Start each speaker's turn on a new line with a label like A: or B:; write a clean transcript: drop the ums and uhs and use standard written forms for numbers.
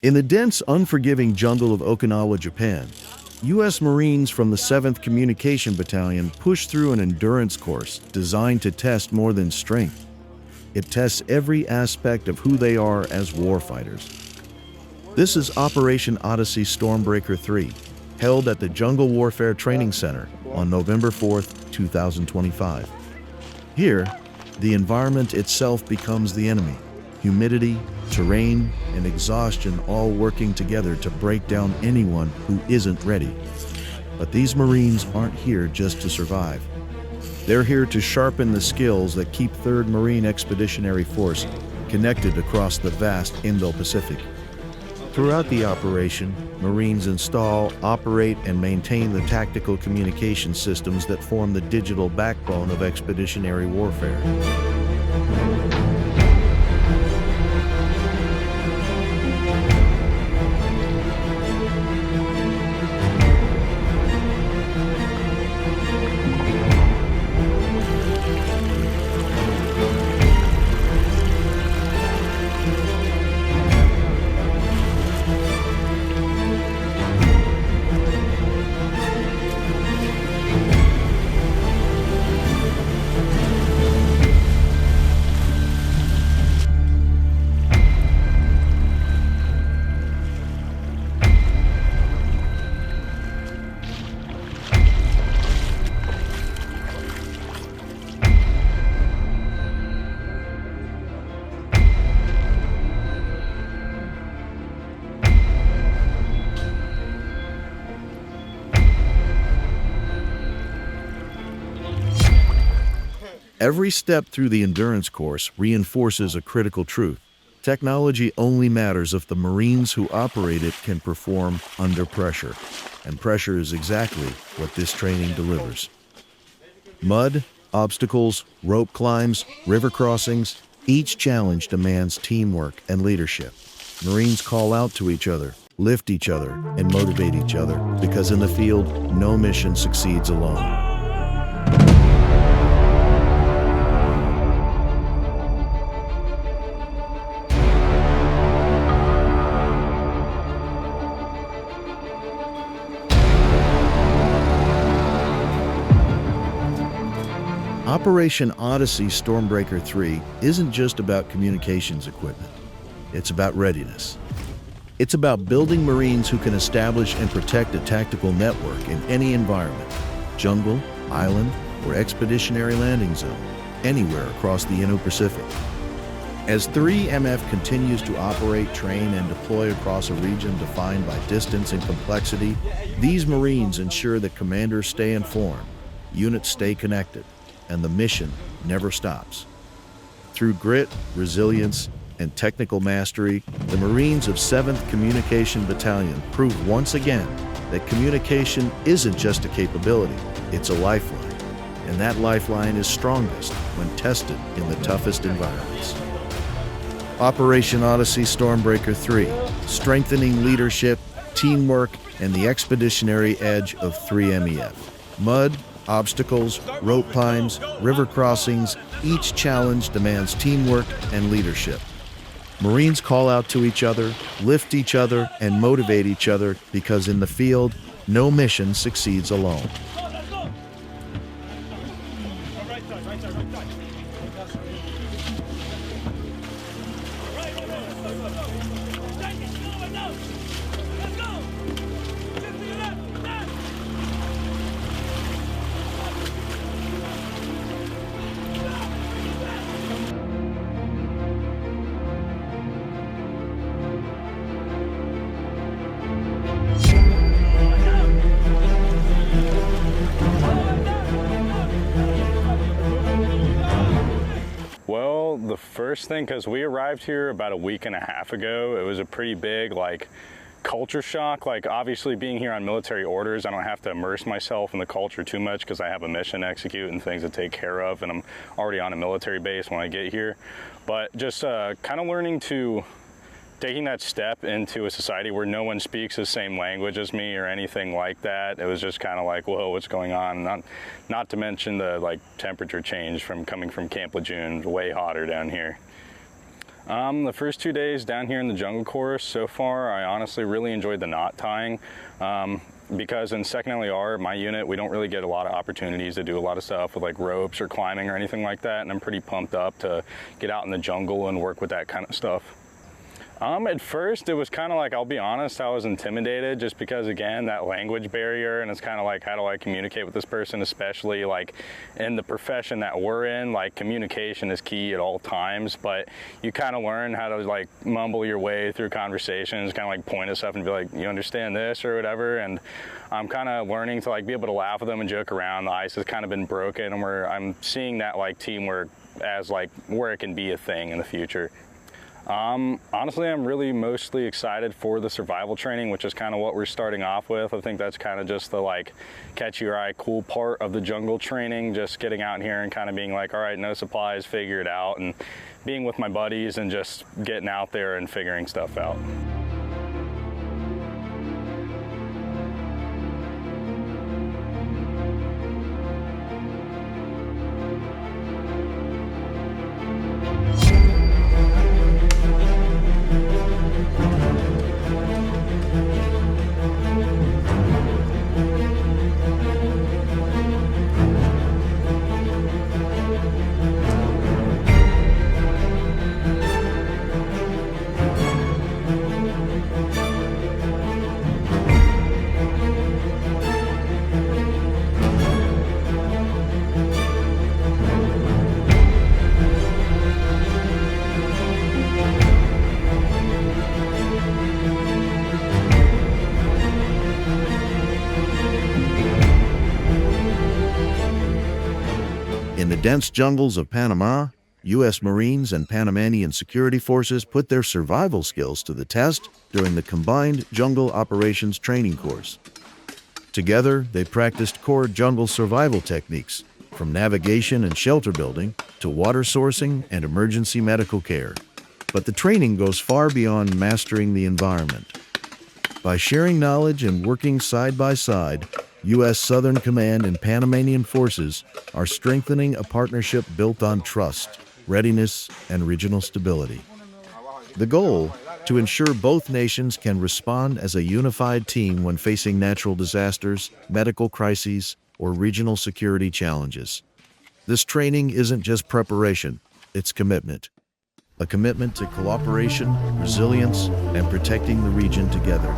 A: In the dense, unforgiving jungle of Okinawa, Japan, U.S. Marines from the 7th Communication Battalion push through an endurance course designed to test more than strength. It tests every aspect of who they are as warfighters. This is Operation Odyssey Stormbreaker 3, held at the Jungle Warfare Training Center on November 4, 2025. Here, the environment itself becomes the enemy. Humidity, terrain, and exhaustion all working together to break down anyone who isn't ready. But these Marines aren't here just to survive. They're here to sharpen the skills that keep 3rd Marine Expeditionary Force connected across the vast Indo-Pacific. Throughout the operation, Marines install, operate, and maintain the tactical communication systems that form the digital backbone of expeditionary warfare. Every step through the endurance course reinforces a critical truth. Technology only matters if the Marines who operate it can perform under pressure. And pressure is exactly what this training delivers. Mud, obstacles, rope climbs, river crossings, each challenge demands teamwork and leadership. Marines call out to each other, lift each other, and motivate each other, because in the field, no mission succeeds alone. Operation Odyssey Stormbreaker 3 isn't just about communications equipment. It's about readiness. It's about building Marines who can establish and protect a tactical network in any environment, jungle, island, or expeditionary landing zone, anywhere across the Indo-Pacific. As 3MF continues to operate, train, and deploy across a region defined by distance and complexity, these Marines ensure that commanders stay informed, units stay connected, and the mission never stops. Through grit, resilience, and technical mastery, the Marines of 7th Communication Battalion prove once again that communication isn't just a capability, it's a lifeline. And that lifeline is strongest when tested in the toughest environments. Operation Odyssey Stormbreaker 3, strengthening leadership, teamwork, and the expeditionary edge of 3MEF. Mud, obstacles, rope climbs, river crossings, each challenge demands teamwork and leadership. Marines call out to each other, lift each other, and motivate each other, because in the field, no mission succeeds alone.
B: The first thing, because we arrived here about a week and a half ago, it was a pretty big culture shock. Obviously being here on military orders, I don't have to immerse myself in the culture too much because I have a mission to execute and things to take care of, and I'm already on a military base when I get here. But just kind of learning to taking that step into a society where no one speaks the same language as me or anything like that, it was just kind of like, whoa, what's going on? Not to mention the temperature change from coming from Camp Lejeune, way hotter down here. The first 2 days down here in the jungle course, so far, I honestly really enjoyed the knot tying. Because in 2nd LER, my unit, we don't really get a lot of opportunities to do a lot of stuff with like ropes or climbing or anything like that, and I'm pretty pumped up to get out in the jungle and work with that kind of stuff. At first, it was kind of like, I'll be honest, I was intimidated just because, again, that language barrier, and it's kind of like, how do I communicate with this person, especially like in the profession that we're in, like communication is key at all times, but you kind of learn how to like mumble your way through conversations, kind of like point at stuff and be like, you understand this or whatever, and I'm kind of learning to like be able to laugh with them and joke around. The ice has kind of been broken, and I'm seeing that like teamwork as like where it can be a thing in the future. Honestly, I'm really mostly excited for the survival training, which is kind of what we're starting off with. I think that's kind of just the like catch your eye cool part of the jungle training, just getting out here and kind of being like, all right, no supplies, figure it out, and being with my buddies and just getting out there and figuring stuff out.
A: In the dense jungles of Panama, U.S. Marines and Panamanian security forces put their survival skills to the test during the Combined Jungle Operations Training Course. Together, they practiced core jungle survival techniques, from navigation and shelter building to water sourcing and emergency medical care. But the training goes far beyond mastering the environment. By sharing knowledge and working side by side, U.S. Southern Command and Panamanian forces are strengthening a partnership built on trust, readiness, and regional stability. The goal, to ensure both nations can respond as a unified team when facing natural disasters, medical crises, or regional security challenges. This training isn't just preparation, it's commitment. A commitment to cooperation, resilience, and protecting the region together.